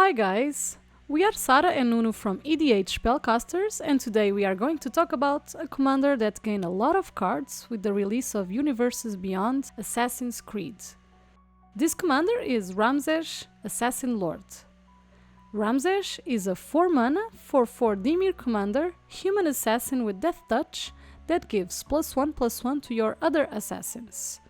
Hi guys! We are Sara and Nuno from EdhSpellcasters, and today we are going to talk about a commander that gained a lot of cards with the release of Universes Beyond Assassin's Creed. This commander is Ramses, Assassin Lord. Ramses is a 4-mana, 4/4 Dimir commander, human assassin with Death Touch that gives +1/+1 to your other assassins.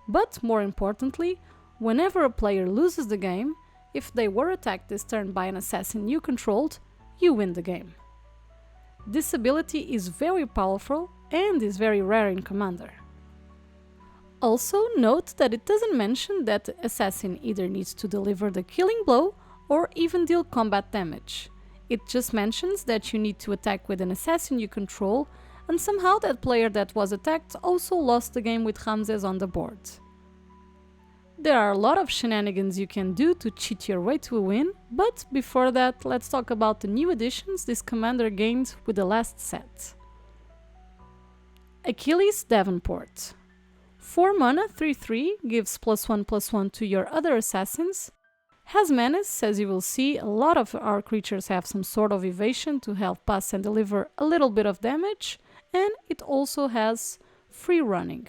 But more importantly, whenever a player loses the game, if they were attacked this turn by an assassin you controlled, you win the game. This ability is very powerful and is very rare in Commander. Also note that it doesn't mention that the assassin either needs to deliver the killing blow or even deal combat damage. It just mentions that you need to attack with an assassin you control, and somehow that player that was attacked also lost the game with Ramses on the board. There are a lot of shenanigans you can do to cheat your way to a win, but before that, let's talk about the new additions this commander gained with the last set. Achilles Davenport. 4 mana 3/3 gives +1/+1 to your other assassins. Has menace, as you will see, a lot of our creatures have some sort of evasion to help us and deliver a little bit of damage, and it also has free running.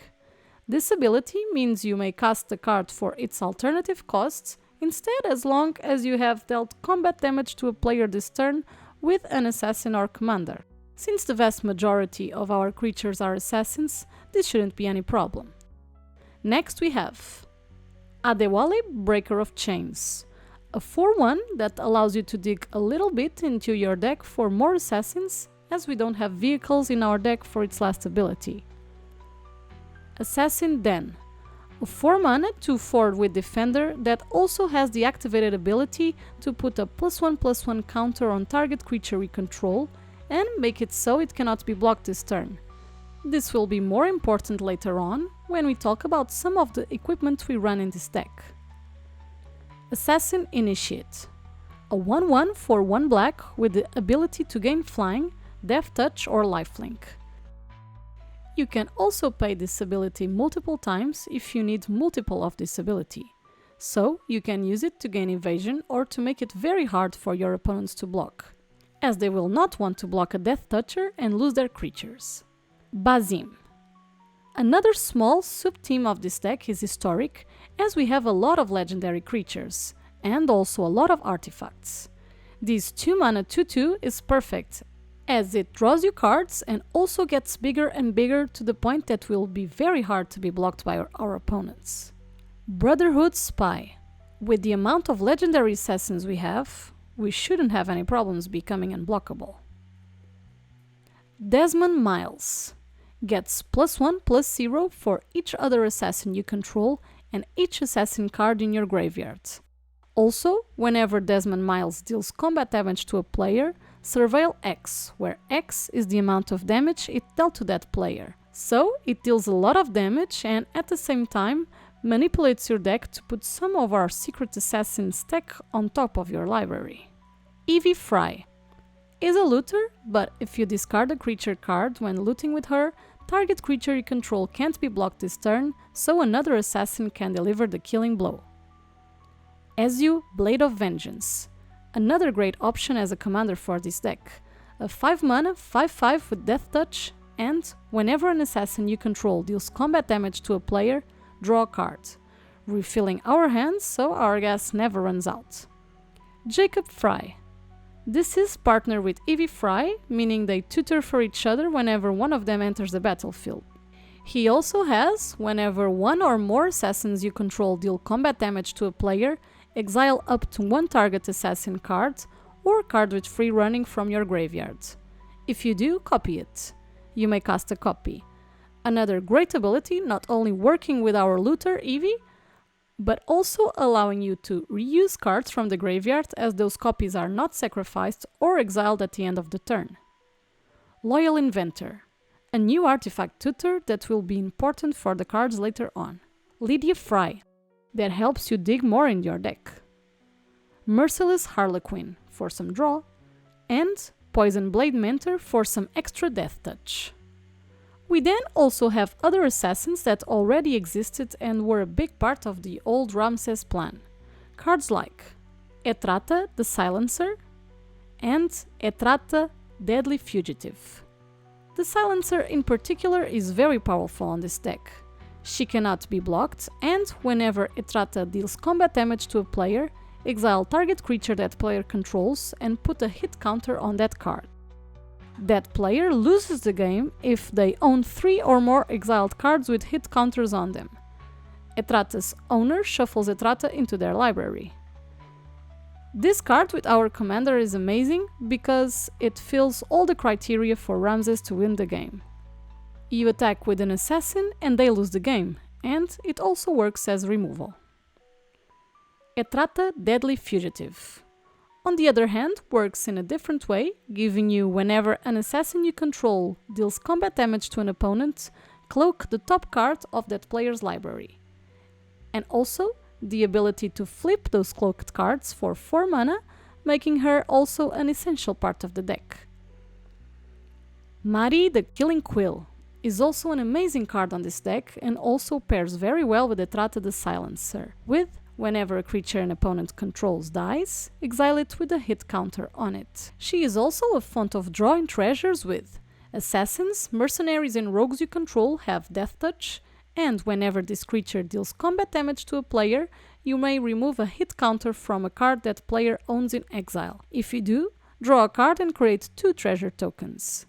This ability means you may cast the card for its alternative costs instead, as long as you have dealt combat damage to a player this turn with an assassin or commander. Since the vast majority of our creatures are assassins, this shouldn't be any problem. Next we have Adewale, Breaker of Chains, a 4/1 that allows you to dig a little bit into your deck for more assassins, as we don't have vehicles in our deck for its last ability. Assassin Den, a 4 mana 2/4 with Defender that also has the activated ability to put a +1/+1 counter on target creature we control and make it so it cannot be blocked this turn. This will be more important later on when we talk about some of the equipment we run in this deck. Assassin Initiate, a 1/1 for 1 black with the ability to gain Flying, Death Touch or Lifelink. You can also pay this ability multiple times if you need multiple of this ability, so you can use it to gain evasion or to make it very hard for your opponents to block, as they will not want to block a Death Toucher and lose their creatures. Bazim. Another small sub-team of this deck is Historic, as we have a lot of legendary creatures, and also a lot of artifacts. This 2 mana 2/2 is perfect, as it draws you cards and also gets bigger and bigger to the point that will be very hard to be blocked by our opponents. Brotherhood Spy. With the amount of legendary assassins we have, we shouldn't have any problems becoming unblockable. Desmond Miles. Gets +1/+0 for each other assassin you control and each assassin card in your graveyard. Also, whenever Desmond Miles deals combat damage to a player, surveil X, where X is the amount of damage it dealt to that player. So, it deals a lot of damage and at the same time manipulates your deck to put some of our secret assassins tech on top of your library. Evie Fry is a looter, but if you discard a creature card when looting with her, target creature you control can't be blocked this turn, so another assassin can deliver the killing blow. Ezio, Blade of Vengeance. Another great option as a commander for this deck. A 5 mana 5/5 with Death Touch, and whenever an assassin you control deals combat damage to a player, draw a card, refilling our hands so our gas never runs out. Jacob Fry. This is partner with Evie Fry, meaning they tutor for each other whenever one of them enters the battlefield. He also has, whenever one or more assassins you control deal combat damage to a player, exile up to 1 target assassin card or card with free running from your graveyard. If you do, copy it. You may cast a copy. Another great ability, not only working with our looter Evie, but also allowing you to reuse cards from the graveyard as those copies are not sacrificed or exiled at the end of the turn. Loyal Inventor, a new artifact tutor that will be important for the cards later on. Lydia Fry, that helps you dig more in your deck. Merciless Harlequin for some draw, and Poison Blade Mentor for some extra Death Touch. We then also have other assassins that already existed and were a big part of the old Ramses plan. Cards like Etrata, the Silencer, and Etrata, Deadly Fugitive. The Silencer in particular is very powerful on this deck. She cannot be blocked, and whenever Etrata deals combat damage to a player, exile target creature that player controls and put a hit counter on that card. That player loses the game if they own 3 or more exiled cards with hit counters on them. Etrata's owner shuffles Etrata into their library. This card with our commander is amazing because it fills all the criteria for Ramses to win the game. You attack with an assassin and they lose the game, and it also works as removal. Etrata, Deadly Fugitive. On the other hand, works in a different way, giving you whenever an assassin you control deals combat damage to an opponent, cloak the top card of that player's library. And also the ability to flip those cloaked cards for 4 mana, making her also an essential part of the deck. Mari, the Killing Quill, is also an amazing card on this deck and also pairs very well with Etrata, the Silencer, with whenever a creature an opponent controls dies, exile it with a hit counter on it. She is also a font of draw in treasures with assassins, mercenaries and rogues you control have Death Touch, and whenever this creature deals combat damage to a player, you may remove a hit counter from a card that player owns in exile. If you do, draw a card and create 2 treasure tokens.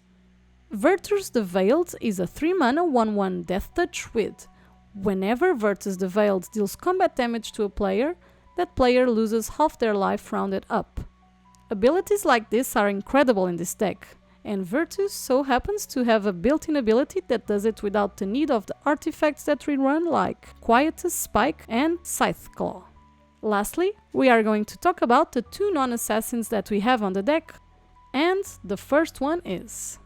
Virtus the Veiled is a 3 mana 1/1 Death Touch with whenever Virtus the Veiled deals combat damage to a player, that player loses half their life rounded up. Abilities like this are incredible in this deck, and Virtus so happens to have a built-in ability that does it without the need of the artifacts that we run like Quietus Spike and Scythe Claw. Lastly, we are going to talk about the 2 non-assassins that we have on the deck, and the first one is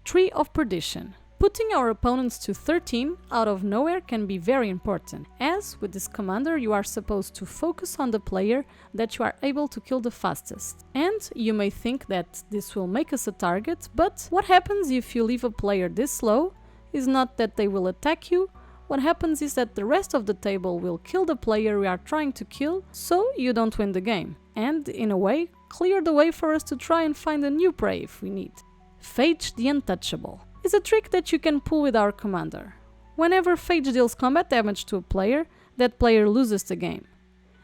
Tree of Perdition. Putting our opponents to 13 out of nowhere can be very important, as with this commander you are supposed to focus on the player that you are able to kill the fastest. And you may think that this will make us a target, but what happens if you leave a player this low is not that they will attack you. What happens is that the rest of the table will kill the player we are trying to kill, so you don't win the game, and in a way clear the way for us to try and find a new prey if we need. Phage the Untouchable is a trick that you can pull with our commander. Whenever Phage deals combat damage to a player, that player loses the game.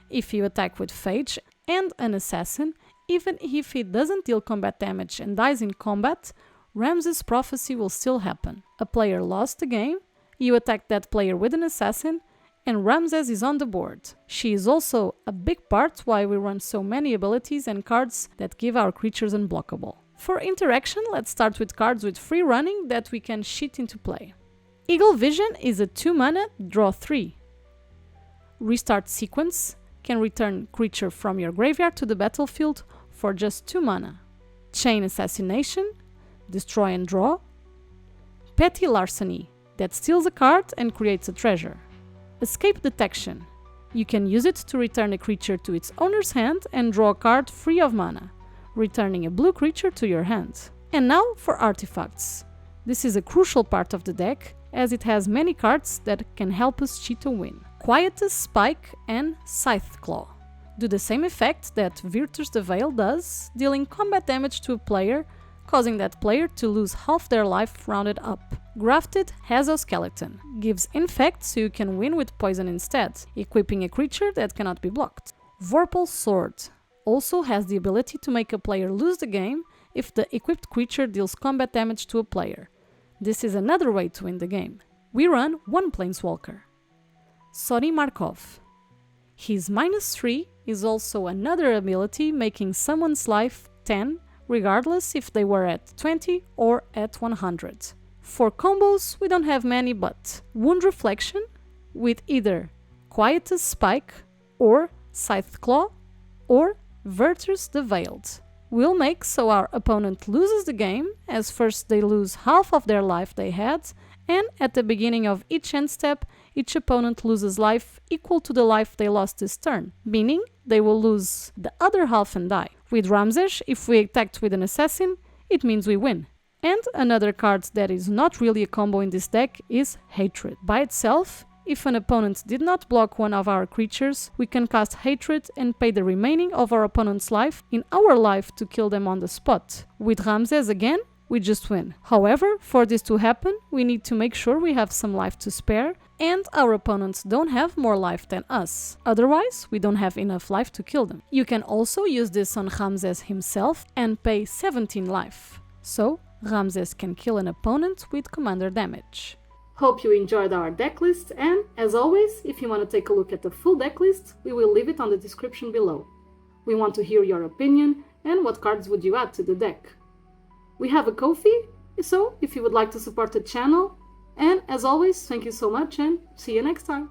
If you attack with Phage and an assassin, even if he doesn't deal combat damage and dies in combat, Ramses' prophecy will still happen. A player lost the game, you attack that player with an assassin, and Ramses is on the board. She is also a big part why we run so many abilities and cards that give our creatures unblockable. For interaction, let's start with cards with free running that we can cheat into play. Eagle Vision is a 2 mana, draw 3. Restart Sequence can return creature from your graveyard to the battlefield for just 2 mana. Chain Assassination, destroy and draw. Petty Larceny, that steals a card and creates a treasure. Escape Detection, you can use it to return a creature to its owner's hand and draw a card free of mana, returning a blue creature to your hand. And now for artifacts. This is a crucial part of the deck, as it has many cards that can help us cheat a win. Quietus Spike and Scythe Claw do the same effect that Virtus the Veil does, dealing combat damage to a player, causing that player to lose half their life rounded up. Grafted Hazoskeleton gives infect so you can win with poison instead, equipping a creature that cannot be blocked. Vorpal Sword also has the ability to make a player lose the game if the equipped creature deals combat damage to a player. This is another way to win the game. We run 1 Planeswalker. Sori Markov. His -3 is also another ability making someone's life 10, regardless if they were at 20 or at 100. For combos, we don't have many, but Wound Reflection with either Quietus Spike or Scythe Claw or Virtus the Veiled will make so our opponent loses the game, as first they lose half of their life they had, and at the beginning of each end step, each opponent loses life equal to the life they lost this turn, meaning they will lose the other half and die. With Ramses, if we attacked with an assassin, it means we win. And another card that is not really a combo in this deck is Hatred. By itself, if an opponent did not block one of our creatures, we can cast Hatred and pay the remaining of our opponent's life in our life to kill them on the spot. With Ramses again, we just win. However, for this to happen, we need to make sure we have some life to spare and our opponents don't have more life than us. Otherwise, we don't have enough life to kill them. You can also use this on Ramses himself and pay 17 life. So, Ramses can kill an opponent with commander damage. Hope you enjoyed our deck list, and as always, if you want to take a look at the full deck list, we will leave it on the description below. We want to hear your opinion and what cards would you add to the deck. We have a Ko-fi, so if you would like to support the channel, and as always, thank you so much and see you next time!